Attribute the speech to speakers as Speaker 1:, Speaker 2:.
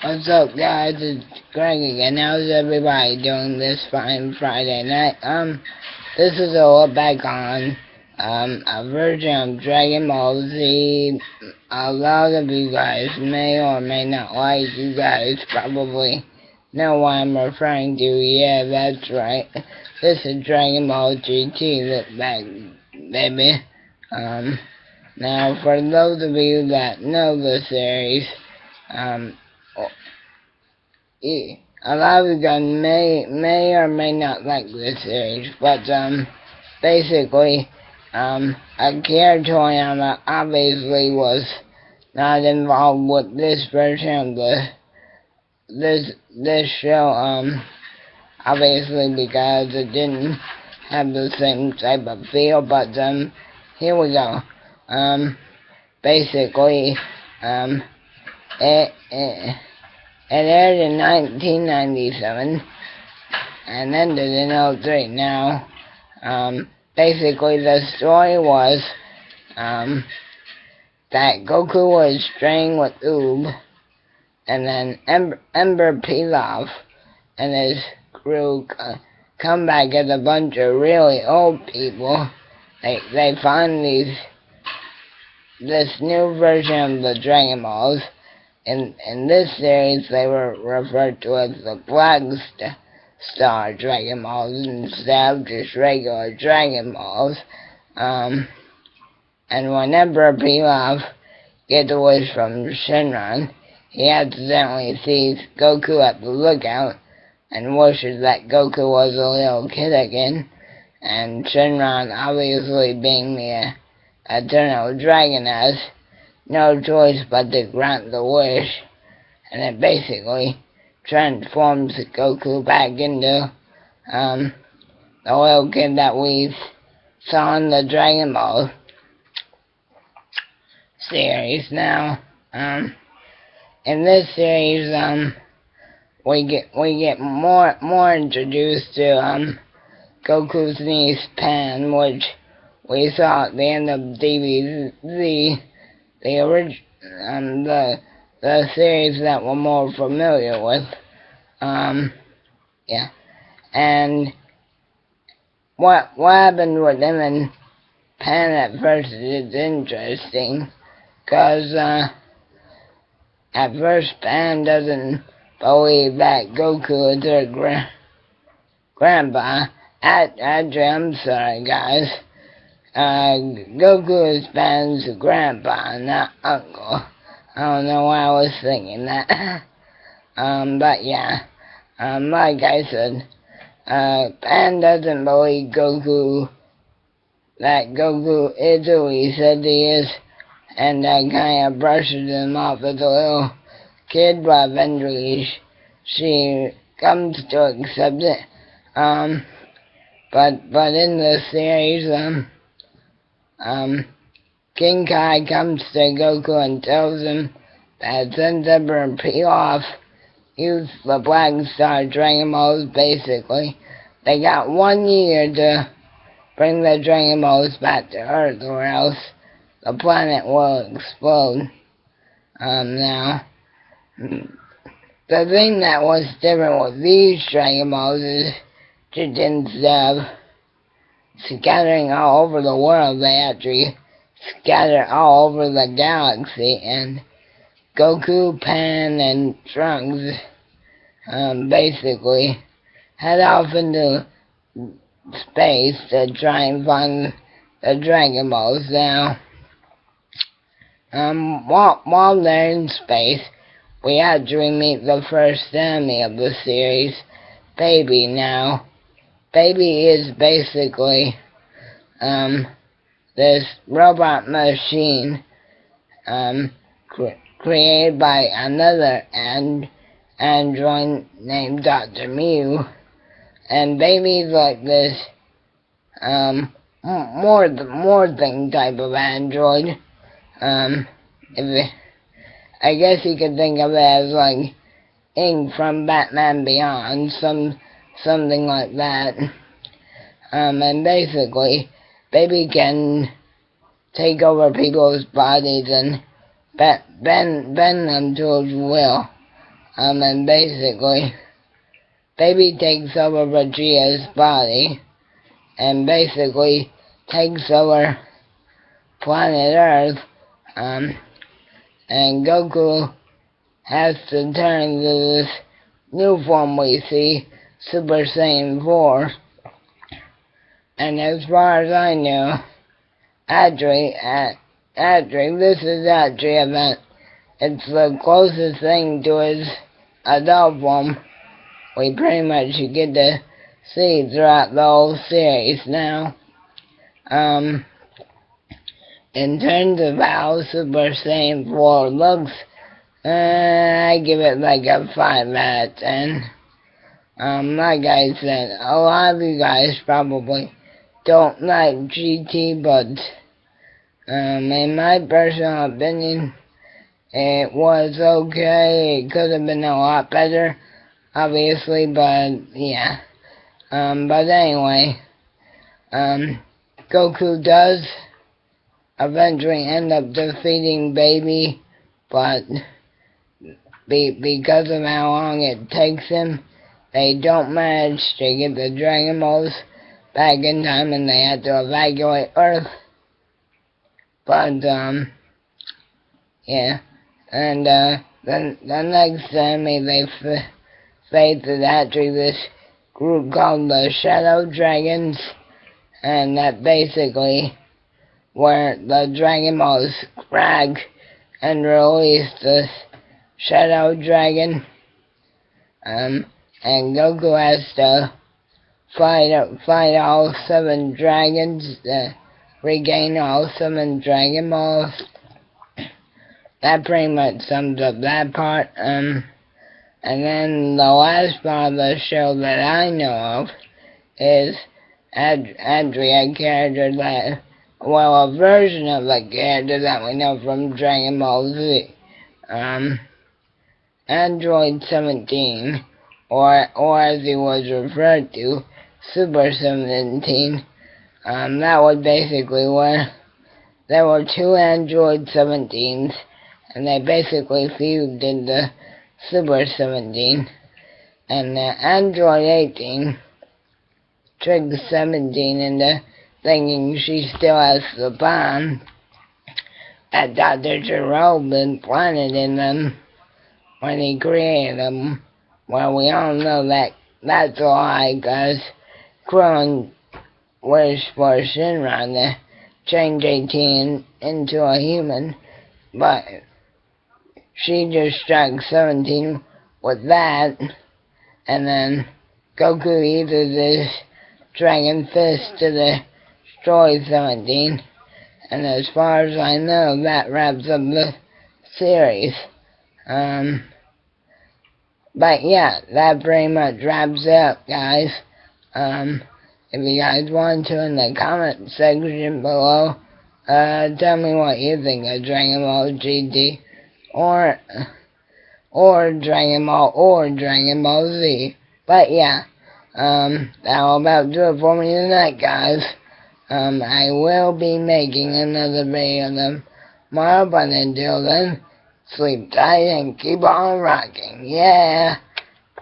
Speaker 1: What's up, guys? It's Greg again. How's everybody doing this fine Friday night? This is a look back on a version of Dragon Ball Z. A lot of you guys may or may not like. You guys probably know what I'm referring to. Yeah, that's right. This is Dragon Ball GT look back, baby. Now for those of you that know the series, um, a lot of you guys may or may not like this series, but basically, Akira Toriyama obviously was not involved with this version of this show, obviously because it didn't have the same type of feel. But here we go. Basically, it aired in 1997 and ended in '03. Now, basically the story was that Goku was training with Oob, and then Emperor Pilaf and his crew come back as a bunch of really old people. They find this new version of the Dragon Balls. In this series, they were referred to as the Black Star Dragon Balls instead of just regular Dragon Balls. And whenever Pilaf gets a wish from Shenron, he accidentally sees Goku at the lookout and wishes that Goku was a little kid again. And Shenron, obviously being the Eternal Dragon, has no choice but to grant the wish, and it basically transforms Goku back into the little kid that we saw in the Dragon Ball series. Now, in this series, we get more introduced to Goku's niece Pan, which we saw at the end of DBZ. The series that we're more familiar with. Yeah. And what happened with him and Pan at first is interesting, because at first Pan doesn't believe that Goku is her grandpa. Actually, I'm sorry, guys. Goku is Pan's grandpa, not uncle. I don't know why I was thinking that. But yeah, like I said, Pan doesn't believe that Goku is who he said he is, and kind of brushes him off as a little kid, but eventually she comes to accept it. But in the series, King Kai comes to Goku and tells him that since Emperor Pilaf used the Black Star Dragon Balls, basically, they got 1 year to bring the Dragon Balls back to Earth, or else the planet will explode. Now, the thing that was different with these Dragon Balls is just instead of scattering all over the world, they actually scatter all over the galaxy, and Goku, Pan, and Trunks basically head off into space to try and find the Dragon Balls. Now, while they're in space, we actually meet the first enemy of the series, Baby. Now, Baby is basically this robot machine created by another android named Dr. Mew, and Baby's like this more thing type of android. I guess you could think of it as like Ink from Batman Beyond, something like that. And basically, Baby can take over people's bodies and bend them to his will. And basically, Baby takes over Vegeta's body, and basically takes over planet Earth, and Goku has to turn to this new form we see, Super Saiyan 4. And as far as I know, this is actually it's the closest thing to his adult form we pretty much get to see throughout the whole series now. In terms of how Super Saiyan 4 looks, I give it like a 5 out of 10. Like I said, a lot of you guys probably don't like GT, but in my personal opinion, it was okay. It could have been a lot better, obviously, but yeah. But anyway, Goku does eventually end up defeating Baby, but because of how long it takes him, they don't manage to get the Dragon Balls back in time, and they had to evacuate Earth. But yeah, and then the next enemy they face is actually this group called the Shadow Dragons, and that basically where the Dragon Balls crack and release the Shadow Dragon, and Goku has to fight all 7 dragons to regain all 7 Dragon Balls. That pretty much sums up that part. And then the last part of the show that I know of is actually a character that, well, a version of a character that we know from Dragon Ball Z. Android 17, or as he was referred to, Super 17. That was basically where there were 2 Android 17s, and they basically fused into Super 17. And Android 18 tricked 17 into thinking she still has the bomb that Dr. Jerome implanted in them when he created them. Well, we all know that that's a lie, because Krillin wished for Shinra to change 18 into a human, but she just struck 17 with that, and then Goku used his Dragon Fist to destroy 17, and as far as I know, that wraps up the series. But yeah, that pretty much wraps it up, guys. If you guys want to, in the comment section below, tell me what you think of Dragon Ball GT, or Dragon Ball Z. But yeah, that'll about do it for me tonight, guys. I will be making another video tomorrow, but until then, sleep tight and keep on rocking. Yeah.